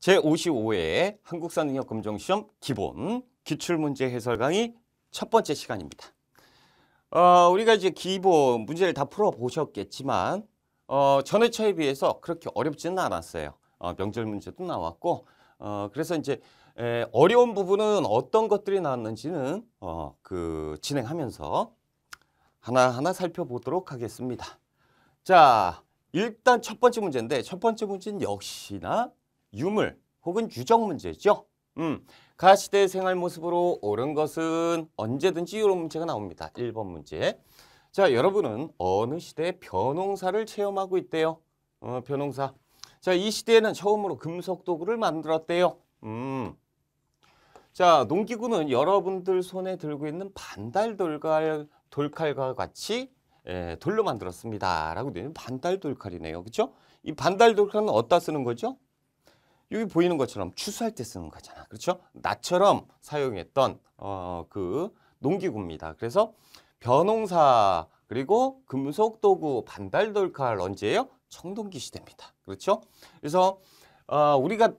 제55회 한국사 능력 검정시험 기본 기출문제 해설 강의 첫 번째 시간입니다. 우리가 이제 기본 문제를 다 풀어보셨겠지만 전 회차에 비해서 그렇게 어렵지는 않았어요. 명절 문제도 나왔고 그래서 이제 어려운 부분은 어떤 것들이 나왔는지는 진행하면서 하나하나 살펴보도록 하겠습니다. 자, 일단 첫 번째 문제인데 첫 번째 문제는 역시나 유물 혹은 유적 문제죠. 가시대 생활 모습으로 옳은 것은 언제든지 이런 문제가 나옵니다. 1번 문제. 자, 여러분은 어느 시대에 벼농사를 체험하고 있대요. 벼농사. 자, 이 시대에는 처음으로 금속 도구를 만들었대요. 자, 농기구는 여러분들 손에 들고 있는 반달 돌칼과 같이 돌로 만들었습니다. 라고 되는 반달 돌칼이네요. 그렇죠? 이 반달 돌칼은 어디다 쓰는 거죠? 여기 보이는 것처럼 추수할 때 쓰는 거잖아. 그렇죠? 나처럼 사용했던 그 농기구입니다. 그래서 벼농사 그리고 금속 도구 반달 돌칼 언제예요? 청동기 시대입니다. 그렇죠? 그래서 우리가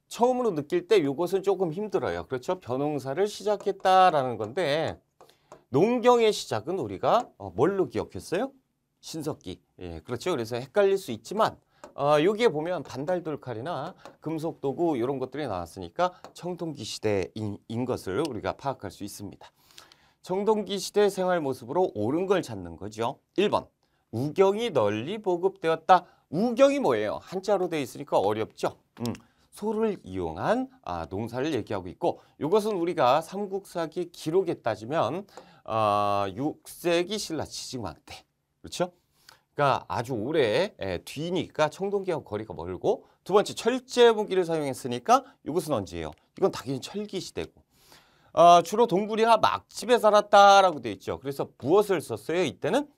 처음으로 느낄 때 이것은 조금 힘들어요. 그렇죠? 벼농사를 시작했다라는 건데 농경의 시작은 우리가 뭘로 기억했어요? 신석기. 예, 그렇죠. 그래서 헷갈릴 수 있지만 여기에 보면 반달 돌칼이나 금속 도구 이런 것들이 나왔으니까 청동기 시대인 것을 우리가 파악할 수 있습니다. 청동기 시대 생활 모습으로 옳은 걸 찾는 거죠. 1번. 우경이 널리 보급되었다. 우경이 뭐예요? 한자로 되어 있으니까 어렵죠. 소를 이용한 농사를 얘기하고 있고 이것은 우리가 삼국사기 기록에 따지면 6세기 신라 지증왕 때. 그렇죠? 그러니까 아주 오래 뒤니까 청동기하고 거리가 멀고 두 번째 철제 무기를 사용했으니까 이것은 언제예요? 이건 당연히 철기 시대고 주로 동굴이나 막집에 살았다라고 되어 있죠. 그래서 무엇을 썼어요? 이때는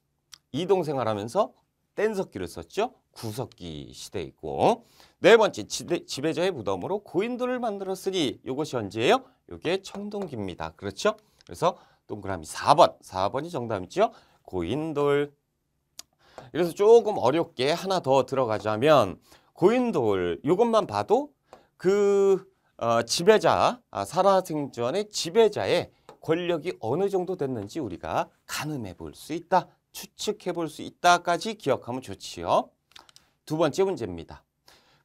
이동생활하면서 뗀석기를 썼죠. 구석기 시대이고 네 번째 지배자의 무덤으로 고인돌을 만들었으니 이것이 언제예요? 이게 청동기입니다. 그렇죠? 그래서 동그라미 4번이 정답이죠. 고인돌. 그래서 조금 어렵게 하나 더 들어가자면 고인돌 이것만 봐도 그 지배자 살아생전의 지배자의 권력이 어느 정도 됐는지 우리가 가늠해 볼 수 있다. 추측해 볼 수 있다까지 기억하면 좋지요. 두 번째 문제입니다.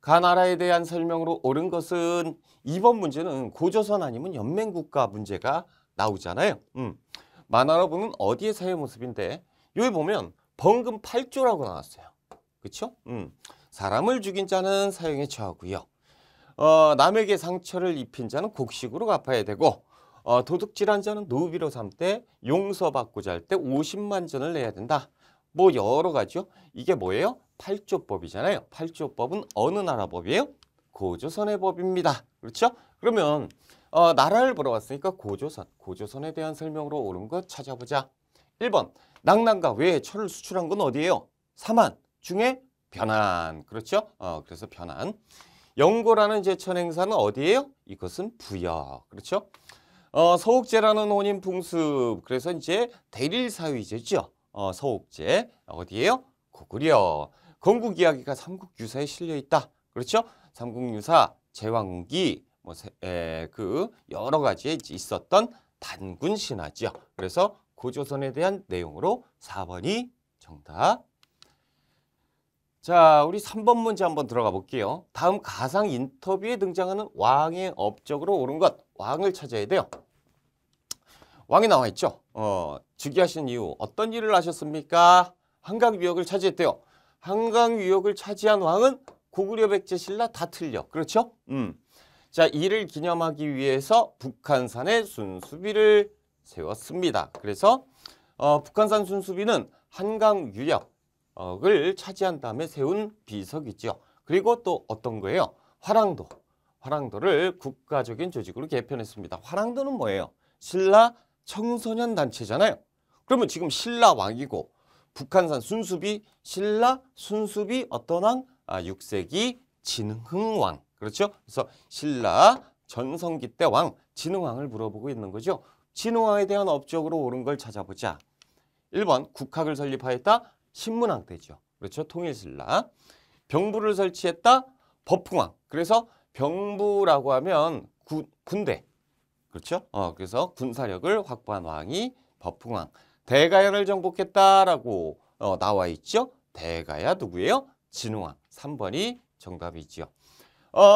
가나라에 대한 설명으로 옳은 것은 2번 문제는 고조선 아니면 연맹국가 문제가 나오잖아요. 만화로 보면 어디의 사회 모습인데 여기 보면 번금 8조라고 나왔어요. 그렇죠? 사람을 죽인 자는 사형에 처하고요. 남에게 상처를 입힌 자는 곡식으로 갚아야 되고 도둑질한 자는 노비로 삼되 용서받고자 할 때 50만 전을 내야 된다. 뭐 여러 가지요. 이게 뭐예요? 8조법이잖아요. 8조법은 어느 나라 법이에요? 고조선의 법입니다. 그렇죠? 그러면 나라를 보러 왔으니까 고조선에 대한 설명으로 옳은 것 찾아보자. 1번 낙랑과 외에 철을 수출한 건 어디예요? 삼한 중에 변한. 그렇죠? 그래서 변한. 영고라는 제천 행사는 어디예요? 이것은 부여. 그렇죠? 서옥제라는 혼인 풍습. 그래서 이제 대릴사위제죠. 서옥제 어디예요? 고구려. 건국 이야기가 삼국유사에 실려 있다. 그렇죠? 삼국유사, 제왕기 그 여러 가지에 있었던 단군 신화죠. 그래서 고조선에 대한 내용으로 4번이 정답. 자, 우리 3번 문제 한번 들어가 볼게요. 다음 가상 인터뷰에 등장하는 왕의 업적으로 옳은 것. 왕을 찾아야 돼요. 왕이 나와 있죠. 즉위하신 이후 어떤 일을 하셨습니까? 한강 유역을 차지했대요. 한강 유역을 차지한 왕은 고구려 백제 신라 다 틀려. 그렇죠? 자, 이를 기념하기 위해서 북한산에 순수비를 세웠습니다. 그래서 북한산 순수비는 한강 유역을 차지한 다음에 세운 비석이죠. 그리고 또 어떤 거예요? 화랑도를 국가적인 조직으로 개편했습니다. 화랑도는 뭐예요? 신라 청소년 단체잖아요. 그러면 지금 신라 왕이고 북한산 순수비, 신라 순수비 어떤 왕? 6세기 진흥왕. 그렇죠? 그래서 신라 전성기 때 왕 진흥왕을 물어보고 있는 거죠. 진흥왕에 대한 업적으로 옳은 걸 찾아보자. 1번 국학을 설립하였다. 신문왕 때죠. 그렇죠? 통일신라. 병부를 설치했다. 법흥왕. 그래서 병부라고 하면 군대. 그렇죠? 그래서 군사력을 확보한 왕이 버풍왕. 대가야를 정복했다라고 나와 있죠. 대가야 누구예요? 진흥왕. 3번이 정답이지요.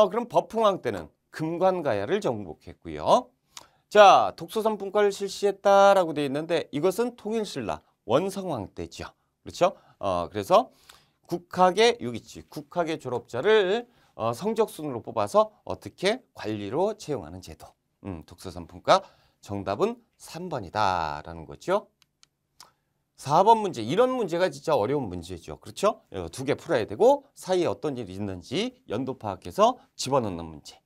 그럼 버풍왕 때는 금관가야를 정복했고요. 자, 독소산분과를 실시했다라고 되어 있는데 이것은 통일신라 원성왕 때죠. 그렇죠? 그래서 국학의 여기 있지. 국학의 졸업자를 성적순으로 뽑아서 어떻게 관리로 채용하는 제도. 독서산품과 정답은 3번이다라는 거죠. 4번 문제. 이런 문제가 진짜 어려운 문제죠. 그렇죠? 2개 풀어야 되고 사이에 어떤 일이 있는지 연도 파악해서 집어넣는 문제.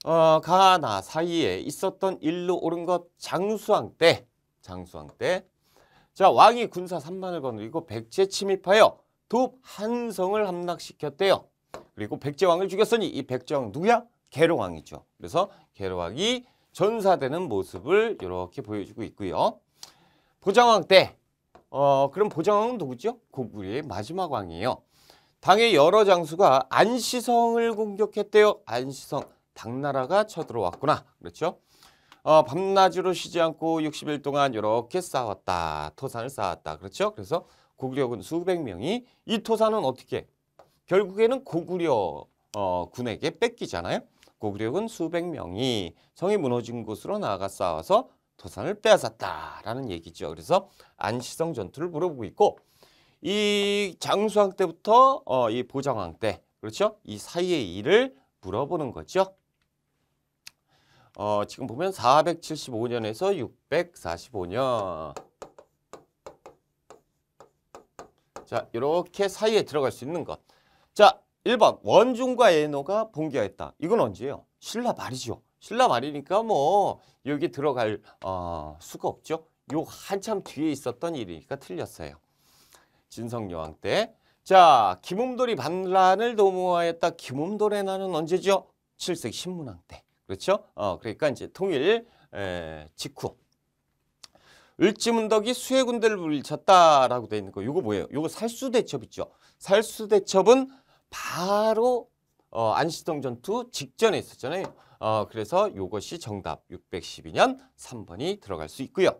가나 사이에 있었던 일로 옳은 것 장수왕 때. 자, 왕이 군사 3만을 거느리고 백제 침입하여 돕 한성을 함락시켰대요. 그리고 백제왕을 죽였으니 이 백제왕 누구야? 계룡왕이죠. 그래서 계룡왕이 전사되는 모습을 이렇게 보여주고 있고요. 보장왕 때, 그럼 보장왕은 누구죠? 고구려의 마지막 왕이에요. 당의 여러 장수가 안시성을 공격했대요. 안시성, 당나라가 쳐들어왔구나. 그렇죠? 밤낮으로 쉬지 않고 60일 동안 이렇게 싸웠다. 토산을 쌓았다. 그렇죠? 그래서 고구려군 수백 명이 이 토산은 어떻게? 결국에는 고구려 군에게 뺏기잖아요. 고구려군 수백 명이 성이 무너진 곳으로 나아가 싸워서 토산을 빼앗았다라는 얘기죠. 그래서 안시성 전투를 물어보고 있고 이 장수왕 때부터 이 보장왕 때 그렇죠? 이 사이의 일을 물어보는 거죠. 지금 보면 475년에서 645년. 자, 이렇게 사이에 들어갈 수 있는 것. 자, 1번 원중과 애노가 봉기하였다. 이건 언제예요? 신라 말이죠. 신라 말이니까 뭐 여기 들어갈 수가 없죠. 요 한참 뒤에 있었던 일이니까 틀렸어요. 진성여왕 때. 자, 김움돌이 반란을 도모하였다. 김움돌의 날은 언제죠? 7세기 신문왕 때. 그렇죠? 그러니까 이제 통일 직후. 을지문덕이 수해 군대를 물리쳤다라고 돼 있는 거. 이거 뭐예요? 이거 살수대첩 있죠. 살수대첩은 바로 안시성 전투 직전에 있었잖아요. 그래서 이것이 정답 612년 3번이 들어갈 수 있고요.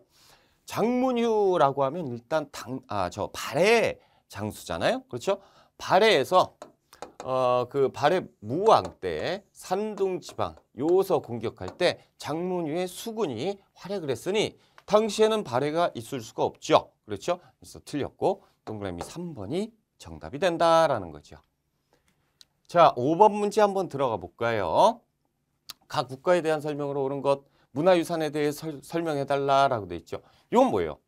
장문휴라고 하면 일단 저 발해 장수잖아요. 그렇죠? 발해에서 그 발해 무왕 때 산둥 지방 요서 공격할 때 장문휴의 수군이 활약을 했으니 당시에는 발해가 있을 수가 없죠. 그렇죠? 그래서 틀렸고 동그라미 3번이 정답이 된다라는 거죠. 자, 5번 문제 한번 들어가 볼까요? 각 국가에 대한 설명으로 옳은 것 문화유산에 대해 설명해달라라고 돼 있죠. 이건 뭐예요?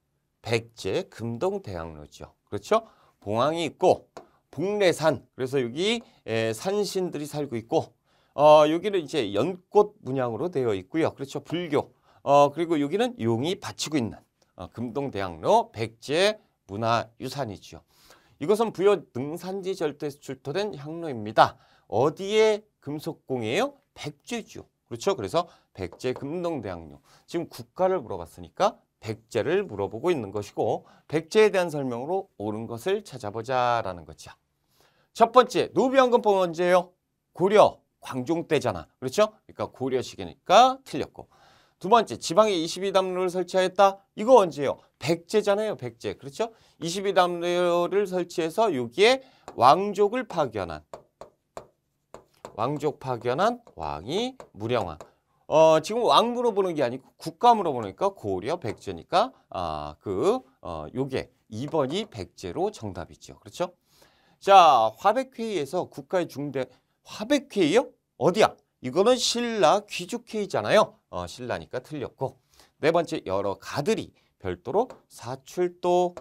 백제 금동대왕로죠. 그렇죠? 봉황이 있고 복례산 그래서 여기 산신들이 살고 있고 여기는 이제 연꽃 문양으로 되어 있고요. 그렇죠? 불교. 그리고 여기는 용이 바치고 있는 금동대왕로 백제 문화유산이죠. 이것은 부여 능산지 절도에서 출토된 향로입니다. 어디에 금속공이에요? 백제죠. 그렇죠? 그래서 백제 금동대왕로. 지금 국가를 물어봤으니까 백제를 물어보고 있는 것이고 백제에 대한 설명으로 옳은 것을 찾아보자라는 거죠. 첫 번째, 노비왕건법은 언제예요? 고려, 광종 때잖아. 그렇죠? 그러니까 고려 시기니까 틀렸고. 두 번째, 지방에 22담로를 설치하였다. 이거 언제예요? 백제잖아요. 백제. 그렇죠? 22담로를 설치해서 여기에 왕족 파견한 왕이 무령왕. 지금 왕 물어보는 게 아니고 국가 물어보니까 고려 백제니까 요게 2번이 백제로 정답이죠. 그렇죠? 자, 화백회의에서 국가의 중대 화백회의요? 어디야? 이거는 신라 귀족회의잖아요. 신라니까 틀렸고. 네 번째, 여러 가들이 별도로 사출도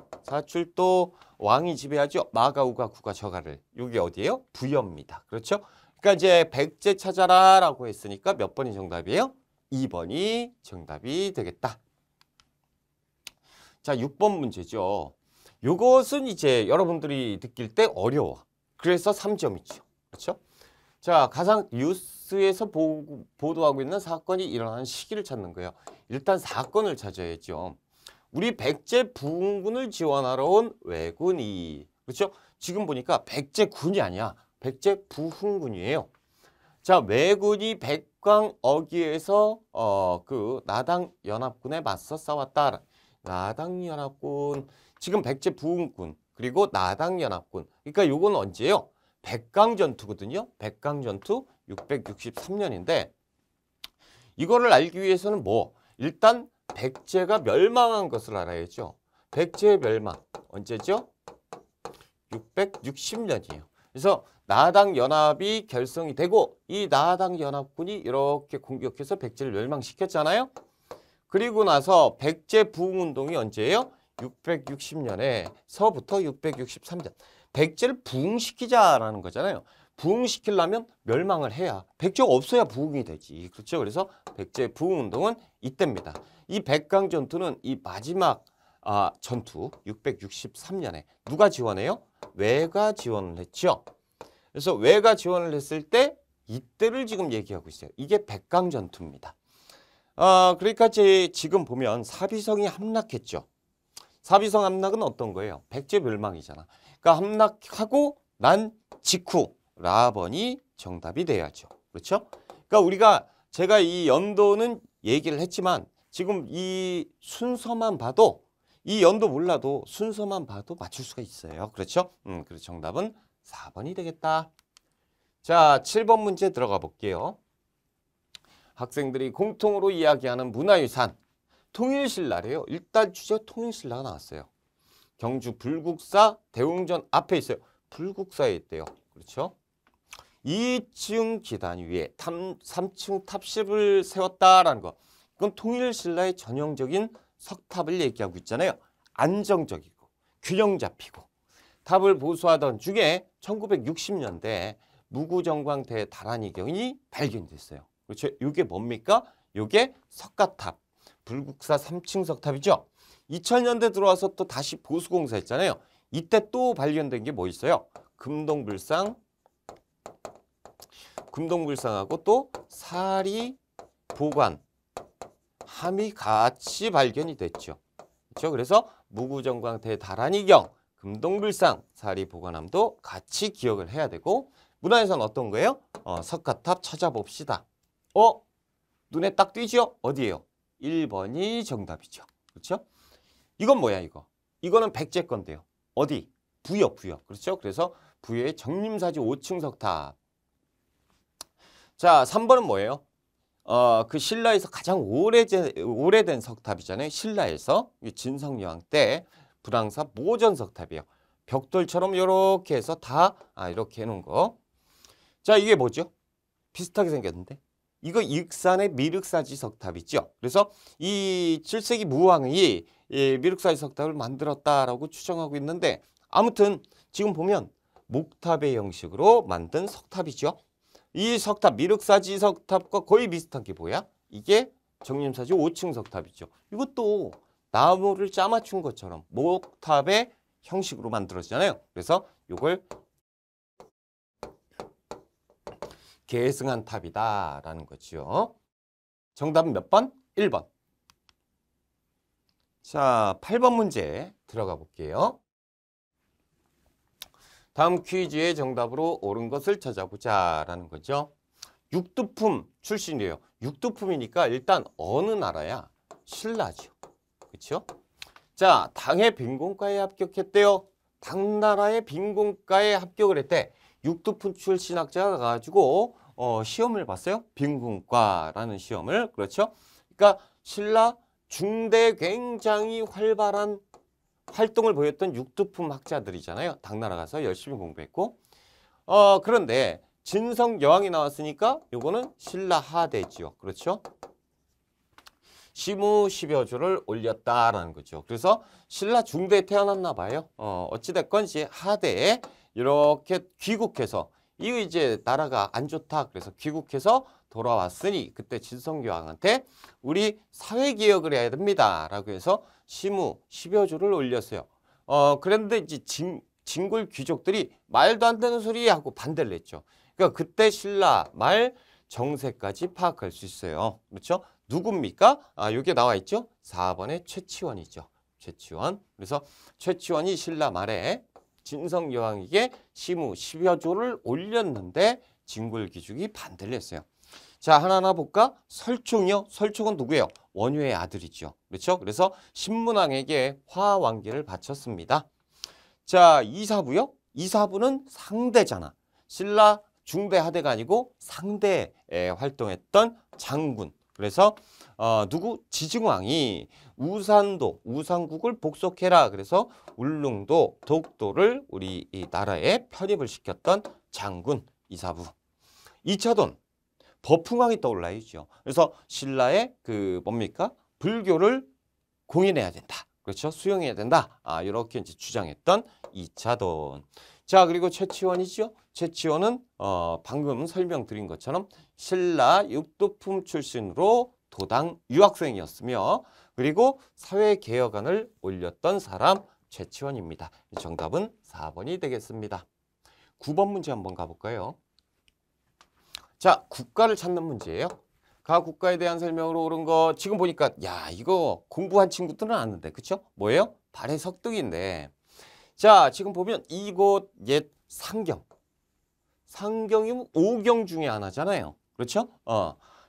왕이 지배하죠. 마가우가 국가 저가를. 이게 어디예요? 부여입니다. 그렇죠? 그러니까 이제 백제 찾아라라고 했으니까 몇 번이 정답이에요? 2번이 정답이 되겠다. 자, 6번 문제죠. 요것은 이제 여러분들이 느낄 때 어려워. 그래서 3점이죠. 그렇죠? 자, 가상 뉴스에서 보도하고 있는 사건이 일어나는 시기를 찾는 거예요. 일단 사건을 찾아야죠. 우리 백제 부흥군을 지원하러 온 왜군이. 그렇죠? 지금 보니까 백제군이 아니야. 백제 부흥군이에요. 자, 왜군이 백광어기에서 그 나당연합군에 맞서 싸웠다. 나당연합군, 지금 백제 부흥군, 그리고 나당연합군. 그러니까 요건 언제예요? 백강전투거든요. 백강전투 663년인데 이거를 알기 위해서는 뭐 일단 백제가 멸망한 것을 알아야죠. 백제의 멸망 언제죠? 660년이에요. 그래서 나당연합이 결성이 되고 이 나당연합군이 이렇게 공격해서 백제를 멸망시켰잖아요. 그리고 나서 백제 부흥운동이 언제예요? 660년에서부터 663년. 백제를 부흥시키자라는 거잖아요. 부흥시키려면 멸망을 해야, 백제가 없어야 부흥이 되지. 그렇죠? 그래서 백제 부흥운동은 이때입니다. 이 백강전투는 이 마지막 전투 663년에 누가 지원해요? 왜가 지원을 했죠. 그래서 왜가 지원을 했을 때 이때를 지금 얘기하고 있어요. 이게 백강전투입니다. 그러니까 지금 보면 사비성이 함락했죠. 사비성 함락은 어떤 거예요? 백제 멸망이잖아. 그러니까 함락하고 난 직후 라번이 정답이 돼야죠. 그렇죠? 그러니까 제가 이 연도는 얘기를 했지만 지금 이 순서만 봐도 이 연도 몰라도 순서만 봐도 맞출 수가 있어요. 그렇죠? 그래서 정답은 4번이 되겠다. 자, 7번 문제 들어가 볼게요. 학생들이 공통으로 이야기하는 문화유산. 통일신라래요. 일단 주제 통일신라가 나왔어요. 경주 불국사 대웅전 앞에 있어요. 불국사에 있대요. 그렇죠? 2층 기단 위에 3층 탑십을 세웠다라는 거. 이건 통일신라의 전형적인 석탑을 얘기하고 있잖아요. 안정적이고 균형 잡히고. 탑을 보수하던 중에 1960년대 무구정광대 다란이경이 발견됐어요. 그렇죠? 이게 뭡니까? 이게 석가탑, 불국사 3층 석탑이죠. 2000년대 들어와서 또 다시 보수공사했잖아요. 이때 또 발견된 게 뭐 있어요? 금동불상하고 또 사리 보관 함이 같이 발견이 됐죠. 그렇죠? 그래서 무구정광대 다란이경, 금동불상, 사리보관함도 같이 기억을 해야 되고 문화유산 어떤 거예요? 석가탑 찾아봅시다. 눈에 딱 띄죠? 어디예요? 1번이 정답이죠. 그렇죠? 이건 뭐야 이거? 이거는 백제 건데요. 어디? 부여. 그렇죠? 그래서 부여의 정림사지 5층 석탑. 자, 3번은 뭐예요? 그 신라에서 가장 오래된 석탑이잖아요. 신라에서 진성여왕 때 불황사 모전석탑이에요. 벽돌처럼 이렇게 해서 다 이렇게 해놓은 거. 자, 이게 뭐죠? 비슷하게 생겼는데 이거 익산의 미륵사지 석탑이죠. 그래서 이 7세기 무왕이 이 미륵사지 석탑을 만들었다라고 추정하고 있는데 아무튼 지금 보면 목탑의 형식으로 만든 석탑이죠. 이 석탑, 미륵사지 석탑과 거의 비슷한 게 뭐야? 이게 정림사지 5층 석탑이죠. 이것도 나무를 짜맞춘 것처럼 목탑의 형식으로 만들어지잖아요. 그래서 이걸 계승한 탑이다라는 거죠. 정답은 몇 번? 1번. 자, 8번 문제 들어가 볼게요. 다음 퀴즈의 정답으로 옳은 것을 찾아보자라는 거죠. 육두품 출신이에요. 육두품이니까 일단 어느 나라야? 신라죠. 그렇죠? 자, 당의 빈공과에 합격했대요. 당나라의 빈공과에 합격을 했대. 육두품 출신 학자가 가지고 시험을 봤어요. 빈공과라는 시험을. 그렇죠? 그러니까 신라 중대 굉장히 활발한 활동을 보였던 육두품 학자들이잖아요. 당나라 가서 열심히 공부했고. 그런데 진성 여왕이 나왔으니까 요거는 신라 하대지요. 그렇죠? 시무 10여 조를 올렸다라는 거죠. 그래서 신라 중대에 태어났나 봐요. 어찌됐건 이제 하대에 이렇게 귀국해서 이거 이제 나라가 안 좋다. 그래서 귀국해서 돌아왔으니 그때 진성여왕한테 우리 사회개혁을 해야 됩니다. 라고 해서 시무 10여 조를 올렸어요. 그런데 이제 진골 귀족들이 말도 안 되는 소리 하고 반대를 했죠. 그러니까 그때 신라 말 정세까지 파악할 수 있어요. 그렇죠? 누굽니까? 여기에 나와 있죠? 4번의 최치원이죠. 최치원. 그래서 최치원이 신라 말에 진성여왕에게 시무 10여 조를 올렸는데 진골기죽이 반대를 했어요. 자, 하나하나 볼까? 설총이요. 설총은 누구예요? 원효의 아들이죠. 그렇죠? 그래서 신문왕에게 화왕계를 바쳤습니다. 자, 이사부요. 이사부는 상대잖아. 신라 중대 하대가 아니고 상대에 활동했던 장군. 그래서 누구? 지증왕이 우산도, 우상국을 복속해라. 그래서 울릉도, 독도를 우리 이 나라에 편입을 시켰던 장군 이사부. 이차돈 버풍왕이 떠올라야죠. 그래서 신라의 그 뭡니까? 불교를 공인해야 된다. 그렇죠? 수용해야 된다. 이렇게 이제 주장했던 이차돈. 자, 그리고 최치원이죠. 최치원은 방금 설명드린 것처럼 신라 육두품 출신으로 도당 유학생이었으며 그리고 사회개혁안을 올렸던 사람 최치원입니다. 정답은 4번이 되겠습니다. 9번 문제 한번 가볼까요? 자, 국가를 찾는 문제예요. 가 국가에 대한 설명으로 옳은 거 지금 보니까 야, 이거 공부한 친구들은 아는데 그쵸? 뭐예요? 발해 석등인데 자, 지금 보면 이곳 옛 상경. 상경이면 오경 중에 하나잖아요. 그렇죠?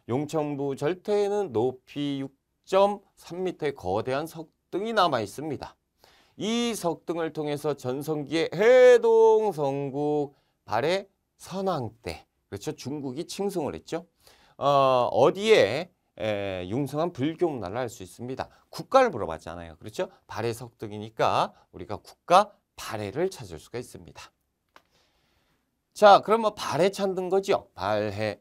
용천부 절퇴에는 높이 6.3m의 거대한 석등이 남아 있습니다. 이 석등을 통해서 전성기의 해동 성국 발해 선왕 때 그렇죠? 중국이 칭송을 했죠. 어디에 융성한 불교 문화를 알 수 있습니다. 국가를 물어봤잖아요. 그렇죠? 발해 석등이니까 우리가 국가 발해를 찾을 수가 있습니다. 자, 그럼 뭐 발해 찾는 거죠. 발해.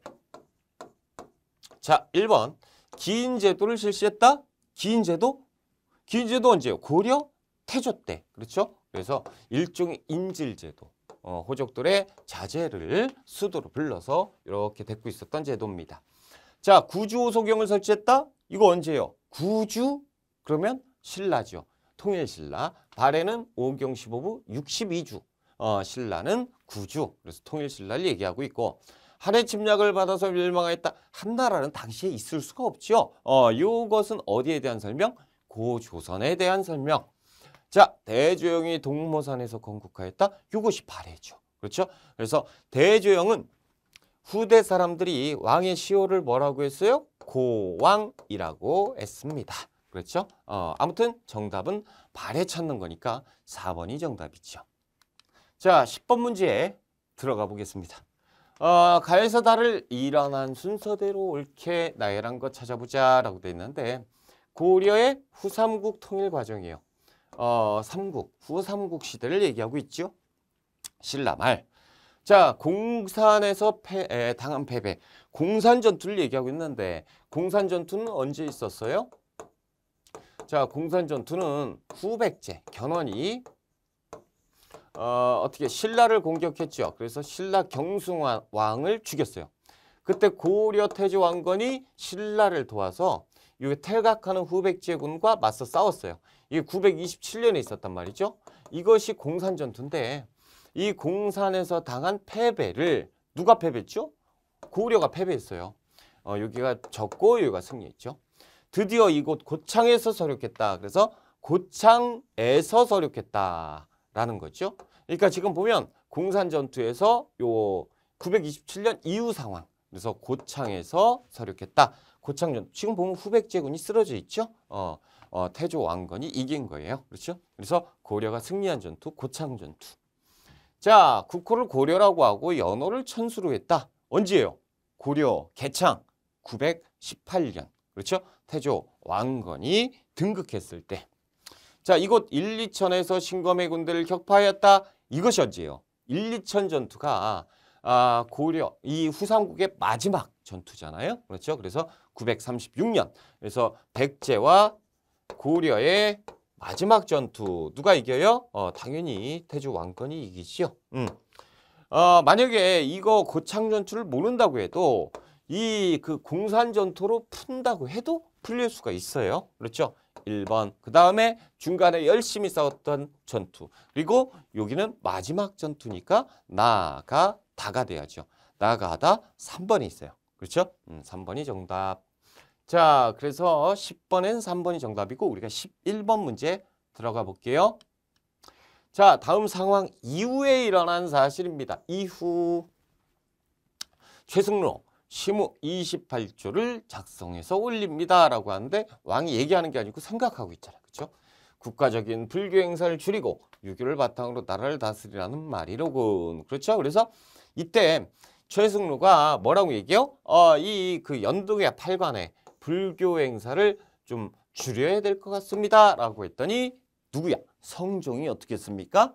자, 1번. 기인제도를 실시했다. 기인제도? 기인제도 언제요? 고려 태조 때. 그렇죠? 그래서 일종의 인질제도. 호족들의 자제를 수도로 불러서 이렇게 데리고 있었던 제도입니다. 자, 구주오소경을 설치했다? 이거 언제요? 구주? 그러면 신라죠. 통일신라. 발해는 오경 15부 62주. 신라는 구주. 그래서 통일신라를 얘기하고 있고 한해 침략을 받아서 멸망하였다. 한나라는 당시에 있을 수가 없죠. 이것은 어디에 대한 설명? 고조선에 대한 설명. 자, 대조영이 동모산에서 건국하였다. 이것이 발해죠. 그렇죠? 그래서 대조영은 후대 사람들이 왕의 시호를 뭐라고 했어요? 고왕이라고 했습니다. 그렇죠? 아무튼 정답은 발해 찾는 거니까 4번이 정답이죠. 자, 10번 문제에 들어가 보겠습니다. 가에서 달을 일어난 순서대로 옳게 나열한 것 찾아보자 라고 되어 있는데 고려의 후삼국 통일 과정이에요. 삼국, 후삼국 시대를 얘기하고 있죠. 신라 말. 자, 공산에서 당한 패배. 공산 전투를 얘기하고 있는데 공산 전투는 언제 있었어요? 자, 공산 전투는 후백제, 견훤이 어떻게 신라를 공격했죠. 그래서 신라 경숭왕을 죽였어요. 그때 고려 태조 왕건이 신라를 도와서 이 탈각하는 후백제군과 맞서 싸웠어요. 이게 927년에 있었단 말이죠. 이것이 공산전투인데 이 공산에서 당한 패배를 누가 패배했죠? 고려가 패배했어요. 여기가 졌고 여기가 승리했죠. 드디어 이곳 고창에서 서력했다. 그래서 고창에서 서력했다라는 거죠. 그러니까 지금 보면 공산전투에서 요 927년 이후 상황. 그래서 고창에서 서력했다. 고창전 지금 보면 후백제군이 쓰러져 있죠. 태조 왕건이 이긴 거예요. 그렇죠? 그래서 고려가 승리한 전투, 고창 전투. 자, 국호를 고려라고 하고 연호를 천수로 했다. 언제예요? 고려 개창 918년. 그렇죠? 태조 왕건이 등극했을 때. 자, 이곳 1, 2천에서 신검의 군대를 격파하였다. 이것이 언제예요? 1, 2천 전투가 고려 이 후삼국의 마지막 전투잖아요. 그렇죠? 그래서 936년. 그래서 백제와 고려의 마지막 전투 누가 이겨요? 당연히 태조 왕건이 이기지요. 만약에 이거 고창 전투를 모른다고 해도 이 그 공산 전투로 푼다고 해도 풀릴 수가 있어요. 그렇죠? 1번. 그 다음에 중간에 열심히 싸웠던 전투. 그리고 여기는 마지막 전투니까 나가다가 돼야죠. 나가다 3번이 있어요. 그렇죠? 3번이 정답. 자, 그래서 10번엔 3번이 정답이고 우리가 11번 문제 들어가 볼게요. 자, 다음 상황 이후에 일어난 사실입니다. 이후. 최승로 시무 28조를 작성해서 올립니다라고 하는데 왕이 얘기하는 게 아니고 생각하고 있잖아요. 그렇죠? 국가적인 불교 행사를 줄이고 유교를 바탕으로 나라를 다스리라는 말이로군. 그렇죠? 그래서 이때 최승로가 뭐라고 얘기해요? 이 그 연등의 8관의 불교 행사를 좀 줄여야 될 것 같습니다라고 했더니 누구야? 성종이 어떻게 했습니까?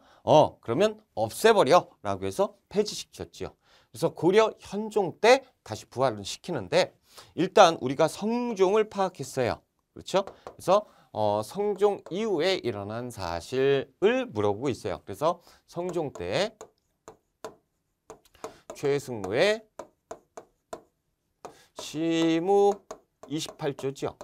그러면 없애버려라고 해서 폐지시켰지요. 그래서 고려 현종 때 다시 부활을 시키는데 일단 우리가 성종을 파악했어요. 그렇죠? 그래서 성종 이후에 일어난 사실을 물어보고 있어요. 그래서 성종 때 최승로의 시무 28조죠.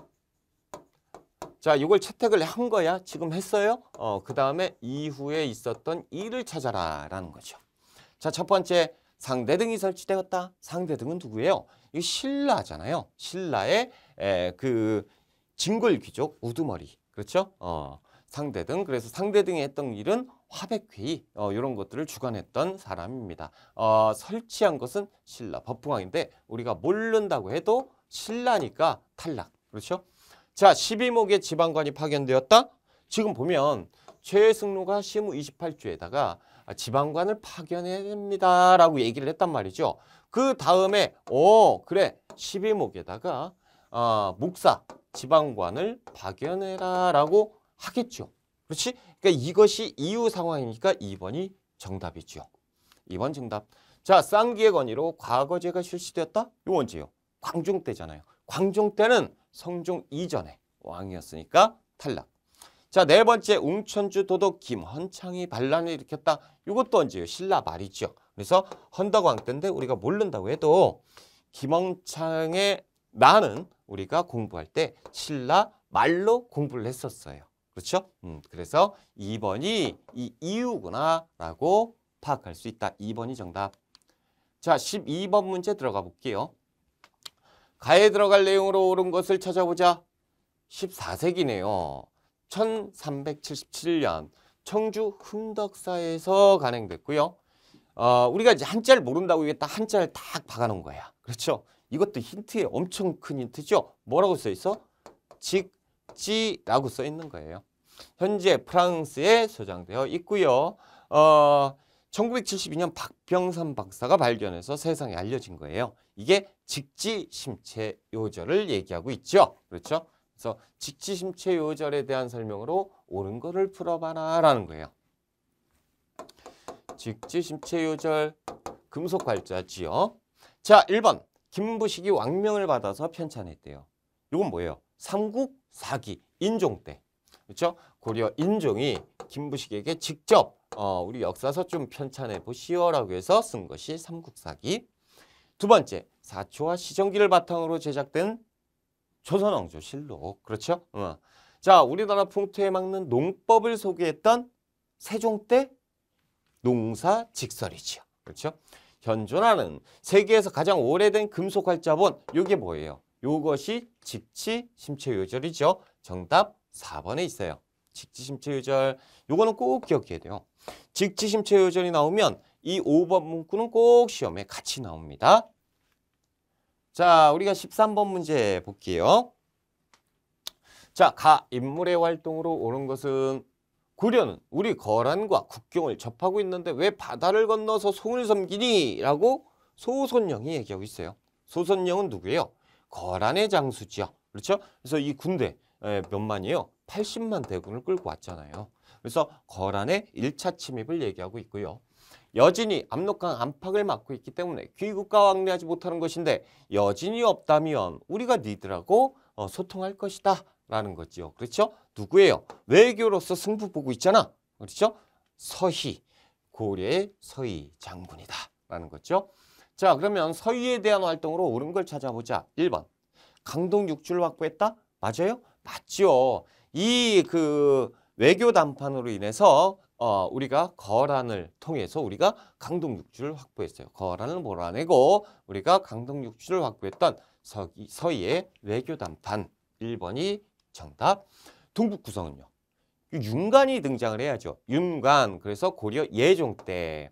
자, 이걸 채택을 한 거야. 지금 했어요. 그 다음에 이후에 있었던 일을 찾아라 라는 거죠. 자, 첫 번째 상대등이 설치되었다. 상대등은 누구예요? 이 신라잖아요. 신라의 그 진골 귀족 우두머리. 그렇죠? 상대등. 그래서 상대등이 했던 일은 화백회의 이런 것들을 주관했던 사람입니다. 설치한 것은 신라 법흥왕인데 우리가 모른다고 해도 신라니까 탈락. 그렇죠? 자, 12목의 지방관이 파견되었다. 지금 보면 최승로가 시무 28조에다가 지방관을 파견해야 됩니다라고 얘기를 했단 말이죠. 그 다음에 그래 12목에다가 목사 지방관을 파견해라라고 하겠죠. 그렇지? 그러니까 이것이 이후 상황이니까 2번이 정답이죠. 2번 정답. 자, 쌍기의 건의로 과거제가 실시되었다. 이거 언제요? 광종 때잖아요. 광종 때는 성종 이전에 왕이었으니까 탈락. 자, 네 번째 웅천주 도독 김헌창이 반란을 일으켰다. 이것도 언제요? 신라 말이죠. 그래서 헌덕왕 때인데 우리가 모른다고 해도 김헌창의 나는 우리가 공부할 때 신라 말로 공부를 했었어요. 그렇죠? 그래서 2번이 이 이유구나 라고 파악할 수 있다. 2번이 정답. 자, 12번 문제 들어가 볼게요. 가에 들어갈 내용으로 옳은 것을 찾아보자. 14세기네요. 1377년 청주 흥덕사에서 간행됐고요. 우리가 이제 한자를 모른다고 이게 딱 한자를 딱 박아놓은 거야. 그렇죠? 이것도 힌트에 엄청 큰 힌트죠. 뭐라고 써 있어? 직지라고 써 있는 거예요. 현재 프랑스에 소장되어 있고요. 1972년 박병선 박사가 발견해서 세상에 알려진 거예요. 이게 직지심체요절을 얘기하고 있죠. 그렇죠? 그래서 직지심체요절에 대한 설명으로 옳은 거를 풀어봐라 라는 거예요. 직지심체요절 금속발자지요. 자, 1번 김부식이 왕명을 받아서 편찬했대요. 이건 뭐예요? 삼국사기 인종 때. 그렇죠? 고려 인종이 김부식에게 직접 우리 역사서 좀 편찬해 보시오라고 해서 쓴 것이 삼국사기. 두 번째, 사초와 시정기를 바탕으로 제작된 조선왕조실록. 그렇죠? 자, 우리나라 풍토에 맞는 농법을 소개했던 세종 때 농사직설이지요. 그렇죠? 현존하는 세계에서 가장 오래된 금속 활자본, 이게 뭐예요? 이것이 직지심체요절이죠. 정답 4번에 있어요. 직지심체요절. 요거는 꼭 기억해야 돼요. 직지심체요절이 나오면 이 5번 문구는 꼭 시험에 같이 나옵니다. 자, 우리가 13번 문제 볼게요. 자, 인물의 활동으로 옳은 것은 고려는 우리 거란과 국경을 접하고 있는데 왜 바다를 건너서 송을 섬기니? 라고 소손영이 얘기하고 있어요. 소손영은 누구예요? 거란의 장수지요. 그렇죠? 그래서 이 군대 몇만이에요? 80만 대군을 끌고 왔잖아요. 그래서 거란의 1차 침입을 얘기하고 있고요. 여진이 압록강 안팎을 막고 있기 때문에 귀국과 왕래하지 못하는 것인데 여진이 없다면 우리가 니들하고 소통할 것이다 라는 거지요. 그렇죠? 누구예요? 외교로서 승부 보고 있잖아. 그렇죠? 서희, 고려의 서희 장군이다 라는 거죠. 자, 그러면 서희에 대한 활동으로 옳은 걸 찾아보자. 1번 강동 육주를 확보했다? 맞아요? 맞죠. 이 외교 담판으로 인해서 우리가 거란을 통해서 우리가 강동 육주를 확보했어요. 거란을 몰아내고 우리가 강동 육주를 확보했던 서희의 외교 담판 1번이 정답. 동북 구성은요. 윤관이 등장을 해야죠. 윤관. 그래서 고려 예종 때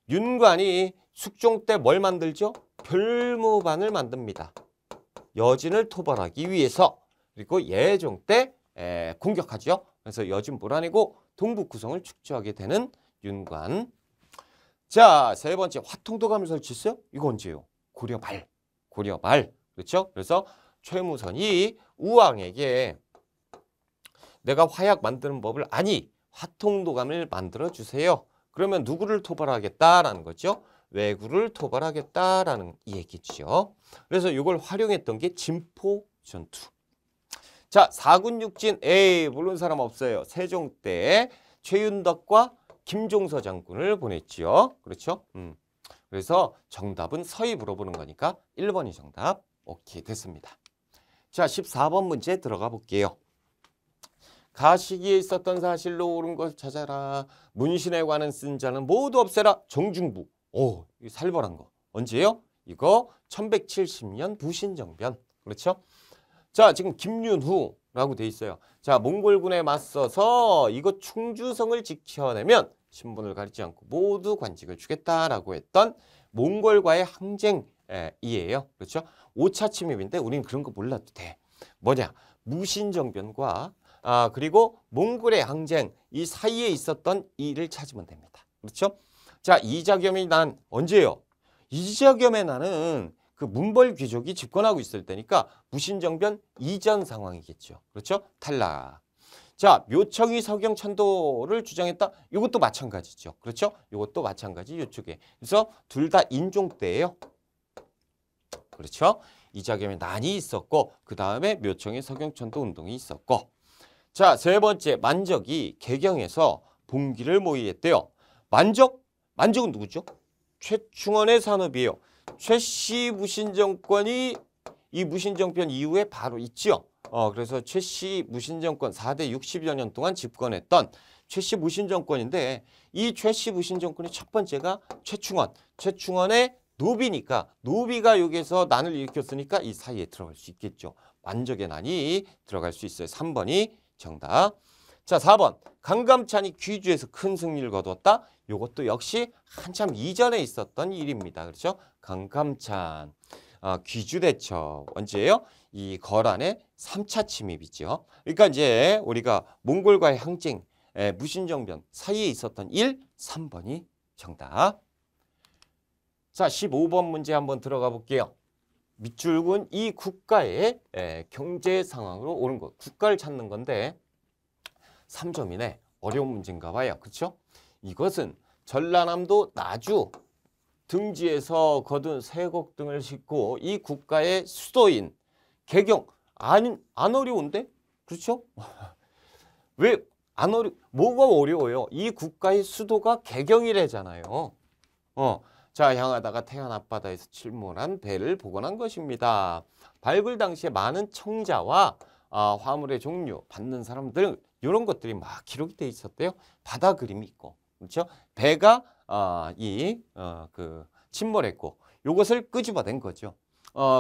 윤관이 숙종 때 뭘 만들죠? 별무반을 만듭니다. 여진을 토벌하기 위해서. 그리고 예종 때 공격하죠. 그래서 여진 몰아내고 동북 구성을 축조하게 되는 윤관. 자, 세 번째 화통도감을 설치했어요. 이거 언제예요? 고려 말. 고려 말. 그렇죠? 그래서 최무선이 우왕에게 내가 화약 만드는 법을 아니 화통도감을 만들어 주세요. 그러면 누구를 토벌하겠다라는 거죠? 왜구를 토벌하겠다라는 얘기죠. 그래서 이걸 활용했던 게 진포 전투. 자, 사군육진 모르는 사람 없어요. 세종 때 최윤덕과 김종서 장군을 보냈지요. 그렇죠? 그래서 정답은 서희 물어보는 거니까 1번이 정답. 오케이, 됐습니다. 자, 14번 문제 들어가 볼게요. 가시기에 있었던 사실로 옳은 것을 찾아라. 문신에 관한 쓴 자는 모두 없애라. 정중부. 오, 이 살벌한 거. 언제요? 이거 1170년 부신정변. 그렇죠? 자, 지금 김윤후라고 돼 있어요. 자, 몽골군에 맞서서 이거 충주성을 지켜내면 신분을 가리지 않고 모두 관직을 주겠다라고 했던 몽골과의 항쟁이에요. 그렇죠? 5차 침입인데 우리는 그런 거 몰라도 돼. 뭐냐? 무신정변과 그리고 몽골의 항쟁 이 사이에 있었던 일을 찾으면 됩니다. 그렇죠? 자, 이자겸의 난 언제예요? 이자겸의 난은 그 문벌 귀족이 집권하고 있을 때니까 무신정변 이전 상황이겠죠. 그렇죠? 탈락. 자, 묘청이 서경 천도를 주장했다. 이것도 마찬가지죠. 그렇죠? 이것도 마찬가지 이쪽에. 그래서 둘 다 인종 때예요. 그렇죠? 이자겸의 난이 있었고 그 다음에 묘청의 서경 천도 운동이 있었고. 자, 세 번째 만적이 개경에서 봉기를 모의했대요. 만적은 누구죠? 최충원의 산업이에요. 최씨 무신정권이 이 무신정변 이후에 바로 있지요. 그래서 최씨 무신정권 4대 60여 년 동안 집권했던 최씨 무신정권인데 이 최씨 무신정권의 첫 번째가 최충원. 최충원의 노비니까 노비가 여기서 난을 일으켰으니까 이 사이에 들어갈 수 있겠죠. 만적의 난이 들어갈 수 있어요. 3번이 정답. 자, 4번. 강감찬이 귀주에서 큰 승리를 거두었다. 이것도 역시 한참 이전에 있었던 일입니다. 그렇죠? 강감찬 귀주 대첩 언제예요? 이 거란의 3차 침입이죠. 그러니까 이제 우리가 몽골과의 항쟁, 무신정변 사이에 있었던 일 3번이 정답. 자, 15번 문제 한번 들어가 볼게요. 밑줄은 이 국가의 경제 상황으로 옳은 것. 국가를 찾는 건데 3점이네. 어려운 문제인가 봐요. 그렇죠? 이것은 전라남도 나주 등지에서 거둔 세곡 등을 싣고 이 국가의 수도인 개경 안 어려운데? 그렇죠? 왜 안 뭐가 어려워요? 이 국가의 수도가 개경이래잖아요. 자, 향하다가 태안 앞바다에서 출몰한 배를 복원한 것입니다. 밝을 당시에 많은 청자와 화물의 종류, 받는 사람들 이런 것들이 막 기록이 돼 있었대요. 바다 그림이 있고, 그렇죠? 배가 침몰했고, 이것을 끄집어낸 거죠.